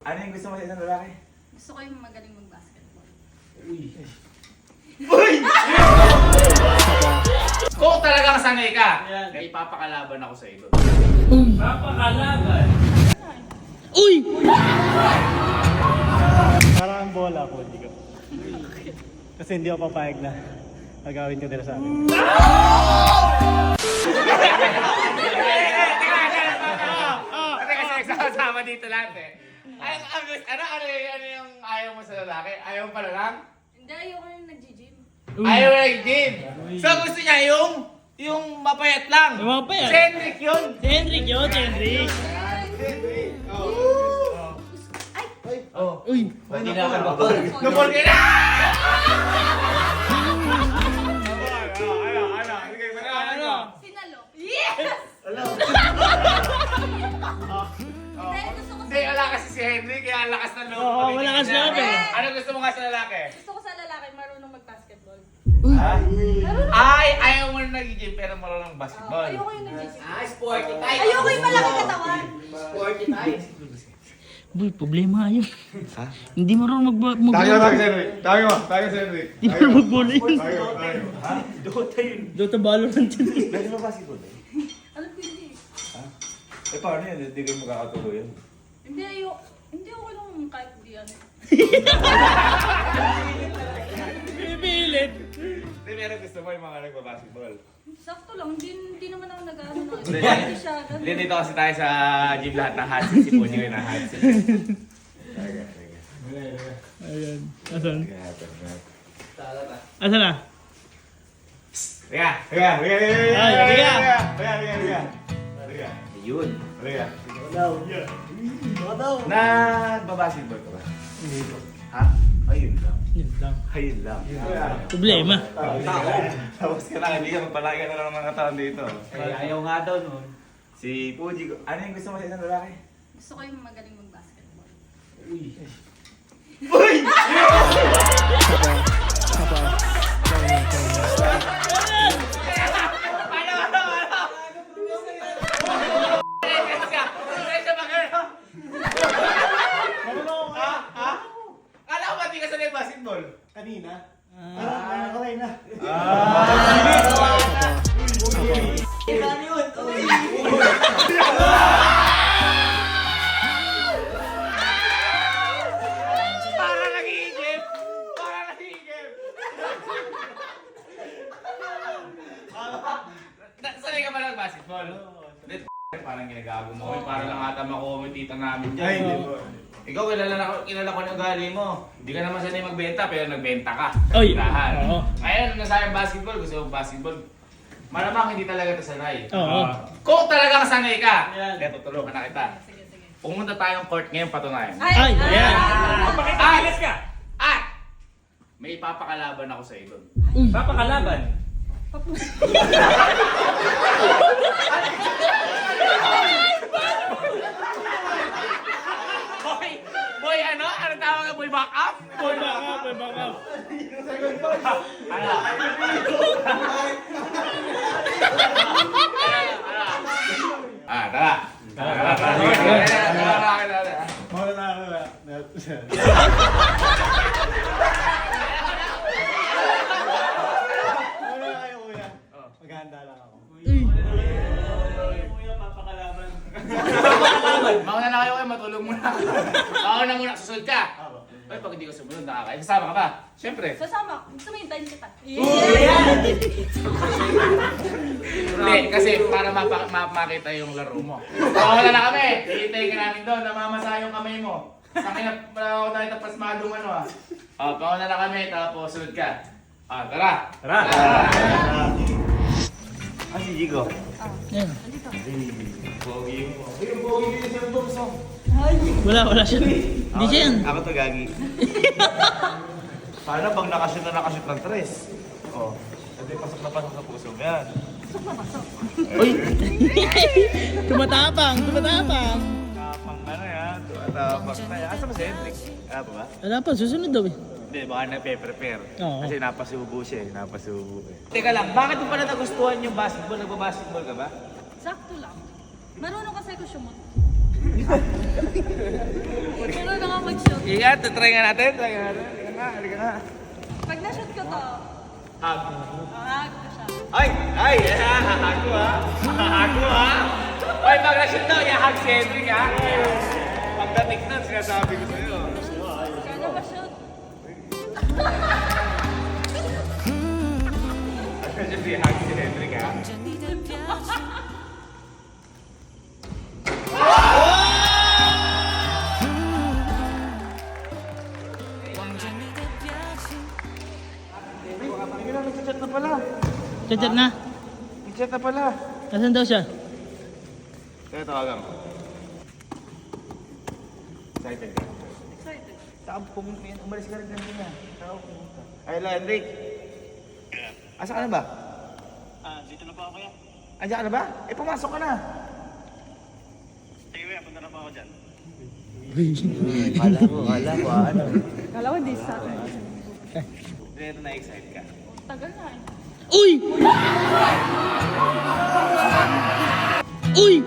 Ano yung gusto mo sa isang lalaki? Gusto ko yung magaling mag-basketball. Uy! Kung talagang sanay ka, may ipapakalaban ako sa iyo. Papakalaban? Uy! Parang ang bola ko, hindi ko. Kasi hindi ako papayag na nagawin ka nila sa akin. Kasi nagsasama dito lahat eh. Ano yung ayaw mo sa lalaki? Ayaw mo pala lang? Hindi, ayoko yung nag-gym. Ayaw mo nag-gym. So gusto niya yung mapayat lang. Yung mapayat? Si Hendrik yun. Si Hendrik yun, si Hendrik. Uy! Hindi na ako bakal. Nabol ka na! Ano? Sinalo. Yes! Ano? Hindi, gusto ko Hindi, wala kasi si Hendrik, kaya ang lakas ng loob. Oo, malakas loob eh. Ano gusto mo nga sa lalaki? Gusto ko sa lalaki marunong mag-basketball. Ay, ayaw mo na nag-gym pero marunong basketball. Ayoko yung nag-gym. Sporty type. Ayoko yung malaki katawan. Sporty type. Boy, problema yun. Ha? Hindi marunong Tayo mag-bola. si Henry. Tayo si Henry. Hindi marunong mag-bola yun. Tayo. Ha? Dota yun. Dota Valorant yun. Dahil mo basketball eh? Alam ko hindi. Ha? Eh paano yun? Hindi kayo magkakatuloy yun. Hindi, ayoko. Hindi ako lang kahit di ano. Pipilit. Hindi, meron gusto mo yung mga nagbabasketball. Sakto lang, hindi naman ako nag-ano. Hindi. Hindi siya. ganun. Hindi, dito kasi tayo sa gym lahat ng hot seat. Si Ponyo yung na hot seat. Ayan. Asan? Teka. Asan na? Teka. Yun. Nagbabasketball ka ba? Hindi ko. Ha? Ayun lang. Yun lang. Ayun lang. Problema. Tapos ka lang, hindi ka magpalaki na lang ng mga katawan dito. Ayaw nga daw nun. Si Puji, ano yung gusto mo sa isang lalaki? Gusto ko yung magaling mag-basketball. Kala ko ba di ka sanay basketball? Kanina. Parang nakakaway na. Para nag-iigip! Para nag-iigip! Sanay ka ba ng basketball? Hindi, parang ginagago mo. Para lang ata makumitita namin dyan. Ay, hindi po. Ikaw, kilala ko ng ugali mo. Hindi ka naman sanay magbenta, pero nagbenta ka. Oy! Lahat. Oo. Ngayon, nasayang basketball, gusto mo basketball. Malamang hindi talaga ito sanay. Oo. Kung talagang sanay ka, Yan. eto, tulungan na kita. Sige, sige. Pumunta tayong court ngayon patunayan. Ay, ayan. Ay! At! May ipapakalaban ako sa iyo doon. Papakalaban? Boy, ano? Ano tawag ka? Boy back up? Boy, back up, boy, back up. Ano? Tara. Tara. Mawala na ako na. Wala na kayo kuya. Maghahanda lang ako. Kuya, papakalaban. Mauna na kayo matulog muna. Mauna muna, susunod ka. Ay, pag hindi ko sumunod, nakakain. Sasama ka ba? Siyempre. Sasama. Gusto mo hintayin kita. Hindi, kasi para makita yung laro mo. Mauna na kami. Hihintayin ka namin doon. Namamasa yung kamay mo. Sakin na ako tayo pasmadong ano ah. Pauna na kami, tapos sunod ka. Tara. Tara! Ah, si Jigo. Ayan. Pogi mo. Yung pogi din siya ito. Wala siya. Hindi siya yan. Ako to, Gagi. Paano bang nakashoot ng tres? Oh. Hindi, pasok na pasok sa puso mo yan. Uy! Tumatapang. Tapang ano yan. Tapang na yan. Asa ba si Hendrik? Ano pa ba? Wala pa, susunod daw eh. Hindi, baka nagpe-prepare. Oo. Kasi napasubo siya eh. Napasubo eh. Teka lang, bakit mo pala nagustuhan yung basketball? Nagbabasketball ka ba? Sakto lang. Marunong kasi ako sumot. Pero na nga mag-shoot. Ingat, try nga natin. Halika na. Pag na-shoot ko to, Hug. hag ko siya. Ay! Hahago ha! Hahago ha! Ay, pag na-shoot daw, i-hug si Hendrik ha! Pagdating na, sinasabi ko sa'yo. Kaya ba shoot? Kasi i-hug si Hendrik ha! Nag-chat na pala. Chat na. Nag-chat na pala. Nasaan daw siya? Kaya tawagan ko. Excited ka? Excited. Saka umalis ka rin kanina. Saka pumunta. Ay, hello, Hendrik. Asa ka na ba? Dito na pa ako kaya. Andiyan ka na ba? Eh, pumasok ka na. Sige, punta na pa ako dyan. Kala ko, ano. Kala ko di sa akin. Dito na-excite ka. Tagal na eh. Uy! Uy!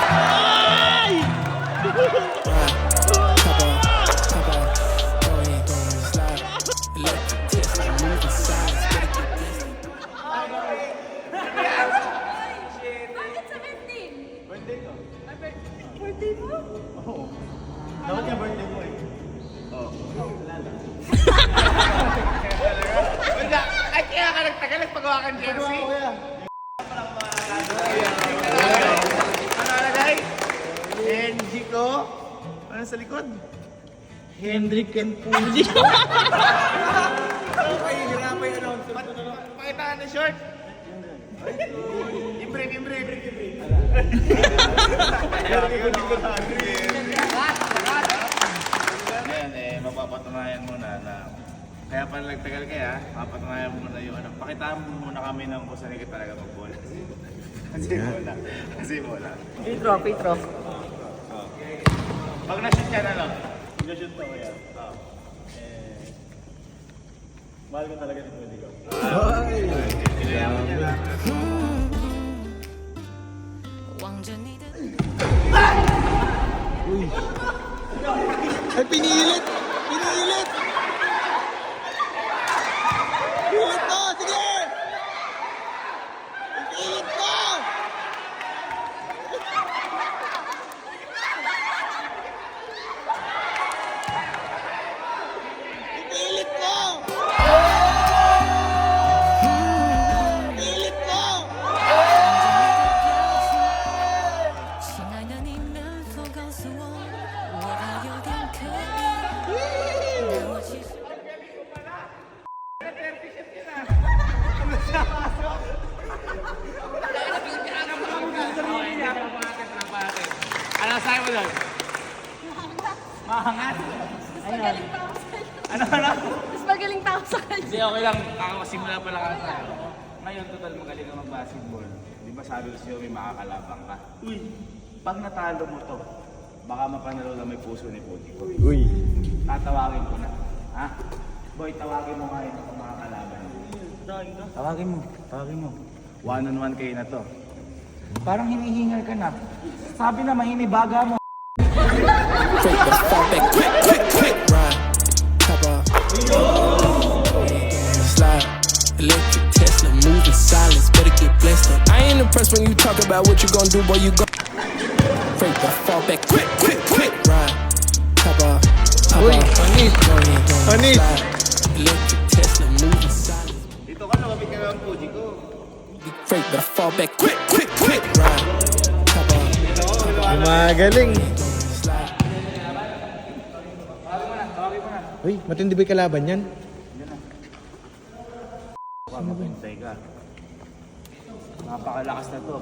Ay! Bakit 17? Birthday ko. Birthday mo? Dapat yung birthday mo eh. Ay, kaya ka nagtagal, nagpagawa kang jersey. Ano nalagay? NG ko. Ano sa likod? Hendrik and Puji. Okay, hirapan yung announcement. Pakita ka ng short. Imbre. Ngayon mapapatunayan mo na kaya pala nagtagal kaya, mapatunayan mo na yung ano. Pakitaan mo muna kami ng kung saan ka talaga mag-bola. Kasi bola. Free throw. Pag na-shoot ka na lang. Nag-shoot pa ko yan. Mahal ko talaga dito, hindi ko. Ay, pinilit! Pinilit! Pilit mo! Sige! Pilit mo! Pilit mo! Pilit mo! 亲爱的，你能否告诉我，我还有点可疑，但我其实。 Ano sa'yo mo doon? Mahangat? Mas magaling pa ako sa'yo. Ano? Mas magaling pa ako sa'yo. Hindi, okay lang. Kakasimula pa lang ako sa'yo. Ngayon, total magaling ka mag-basketball. Di ba sabi ko sa'yo may makakalabang ka? Uy, pag natalo mo to, baka mapanalo na may puso ni Puti ko. Uy. Tatawagin ko na. Ha? Boy, tawagin mo ngayon kung makakalaban. Tawagin mo. One-on-one kayo na to. Parang hinihingal ka na. Sabi na mahinibaga mo. Fake the fall back quick, ride. Top off. Slide. Electric Tesla, moving silence, better get blessed up. I ain't impressed when you talk about what you gon' do, boy, you go. Fake the fall back quick, ride. Top off. Honey. Electric Tesla, moving silence. Dito ka, lumapit ka ng Puji ko. Fake the fall back quick, ride. Top off. Magaling. Slide. Uy, matindi ba yung kalaban yan? Baka mapintay ka. Napakalakas na to.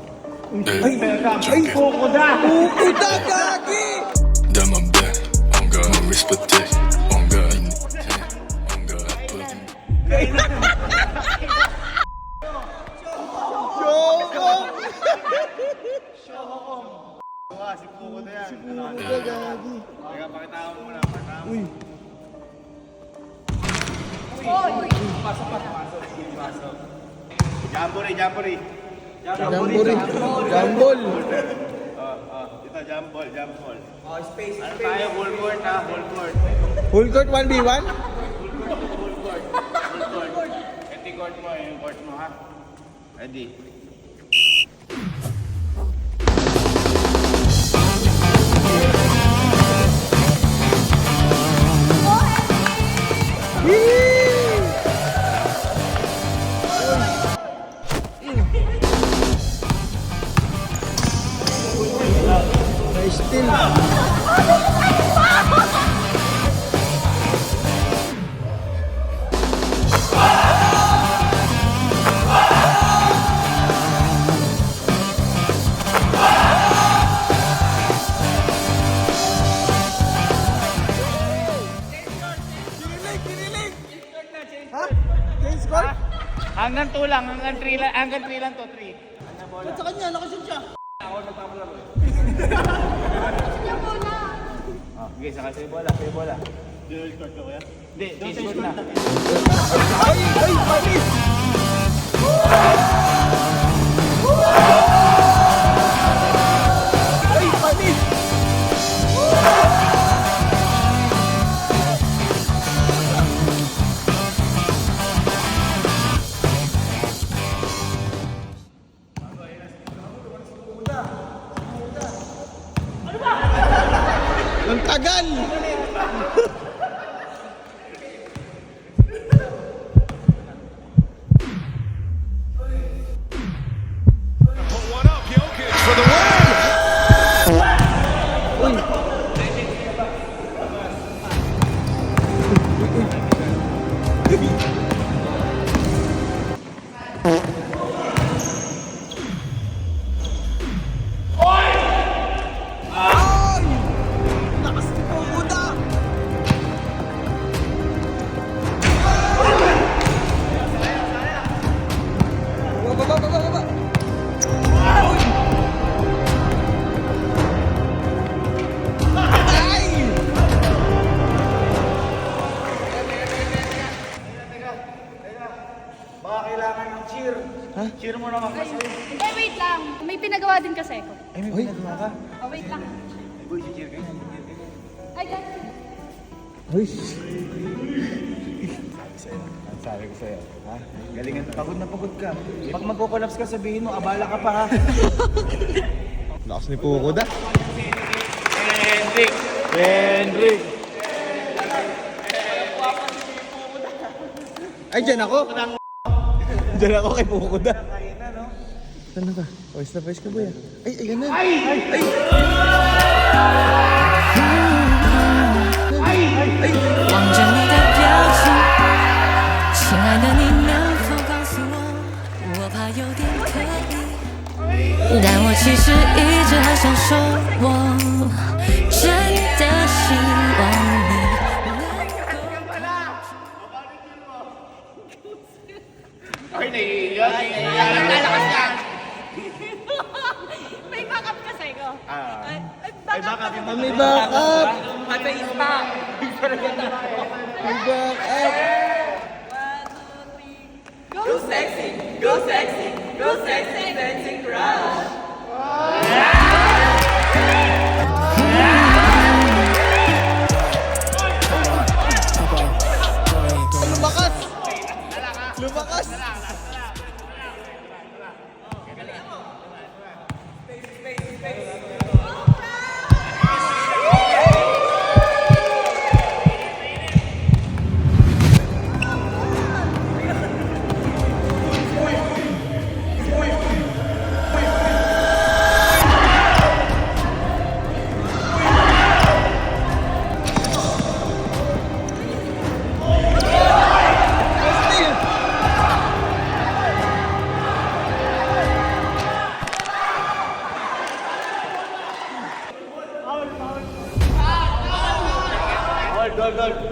Dans ma baie, on God, respecté, on God, on God, Si Puko na yan. Si Puko na gagi. Teka, pakita mo muna. Uy. Pasok. Jamboree. Jamboree. Jambol. Ito, jump ball. Ano tayo? Full court ha, full court. Full court 1v1? Ito yung court mo, yung court mo ha. Ready? Nice steal. Hanggang 2 lang, hanggang 3 lang to, 3. Ba't sa kanya? Nakashoot siya. Oh, sige, saka sa'yo bola, Hindi, change na. Ay, panis! Ay, panis! Ang tagal! Cheer mo naman kasi. Eh, wait lang. May pinagawa din kasi ako. Ay, may pinagawa ka. Oh, wait lang. Boy, cheer ka yan. Ay, guys. Uy, Sabi ko sa'yo, ha? Galingan, pagod na pagod ka. Pag magko-collapse ka, sabihin mo, abala ka pa ha. lakas ni Pukuda. Hendrik! Ay, dyan ako. Dyan ako kay Pukuda. Saan na ka? Pawis na pawis ka ba yan? Ay, ayan na. Ay! Ay! Ay! 望着你的表情，亲爱的，你能否告诉我？我怕有点刻意，但我其实一直很想说，我真的希望你Ay, naiiyak. Lalakas ka. May backup kasi ko. Ay, backup. May backup! Patay pa. May backup! Go sexy, go sexy, go sexy, dancing crush. Lumakas! Lumakas!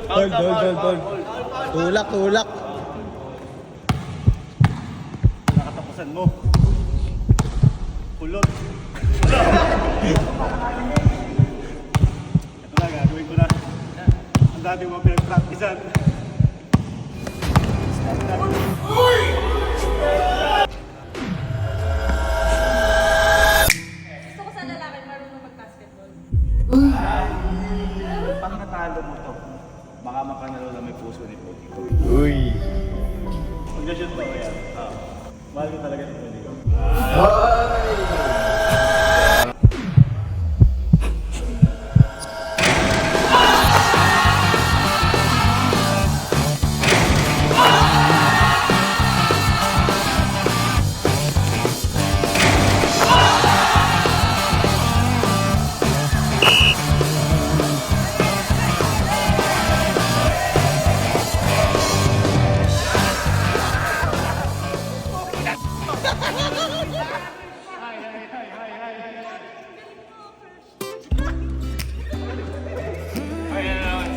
Hold. Tulak. Nakatapusan mo. Pulot. Ito na, gagawin ko na. Ang dati mo pinag-practicean. pag natalo mo to, baka mapanalo na may puso ni Pogi. Uy. Mag-shoot pa kaya. Mahal ko talaga sa pwede ko.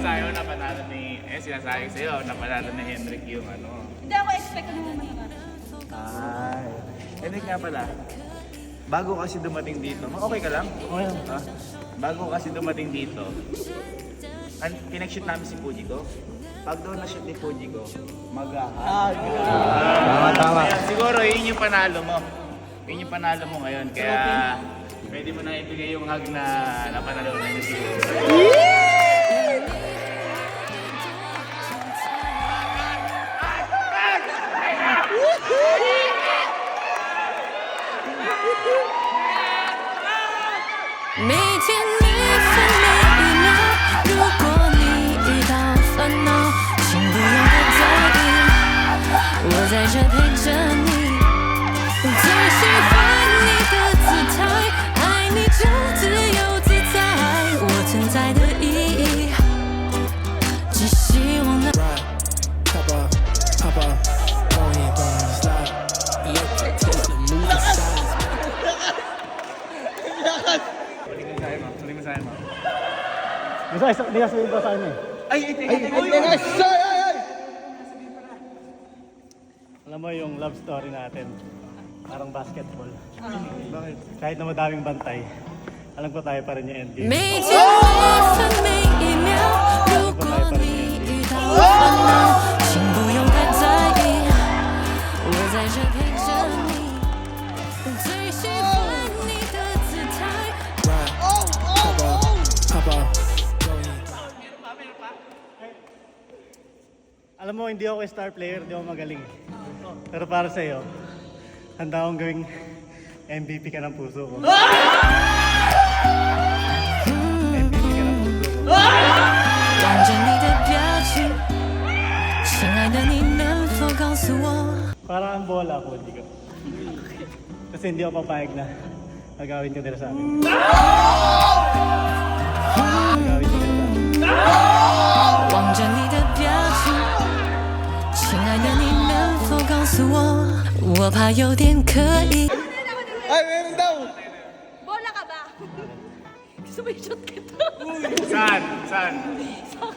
Sa'yo, napanalo ni, sinasabi ko sa'yo, napanalo ni Hendrik yung ano. Hindi ako expect ko naman naman. Ay, Hendrik nga pala, bago kasi dumating dito, okay ka lang? Okay lang. Ha? Bago kasi dumating dito, pinag-shoot namin si Fuji ko. Pag doon na-shoot ni Fuji ko, Tama. siguro yun yung panalo mo. Yun yung panalo mo ngayon. Kaya pwede mo na ibigay yung hug na napanalo na niya siguro.每天每分每一秒，如果你遇到烦恼，请不用太在意，我在这陪着你。最喜欢你的姿态，爱你就自由自在，我存在的意义，只希望能。 Hop off, go ahead, slide. Electric Tesla, moving silence. Huli mo sa'yo mo. Hindi ka sabihin pa sa akin eh. Ay, Alam mo yung love story natin, parang basketball. Bakit? Kahit na madaming bantay, alam ko tayo pa rin yung NBA. 每天每分每一秒，如果你遇到烦恼，请不用太在意，我在这陪着你。最喜欢你的姿态。 Ride, hop off, go ahead. Alam mo, hindi ako star player, hindi ako magaling. Pero para sa'yo, handa akong gawing MVP ka ng puso ko. MVP ka ng puso ko. 望着你的表情，亲爱的，你能否告诉我？ Parang ang bola ko, hindi ko. Kasi hindi ako papayag na agawin ko nila sa akin. Agawin ko nila sa akin. 望着你的表情，亲爱的，你能否告诉我？我怕有点可疑。 Ay, meron daw. Bola ka ba? Gusto mo i-shoot kita? Saan? Saan? Sa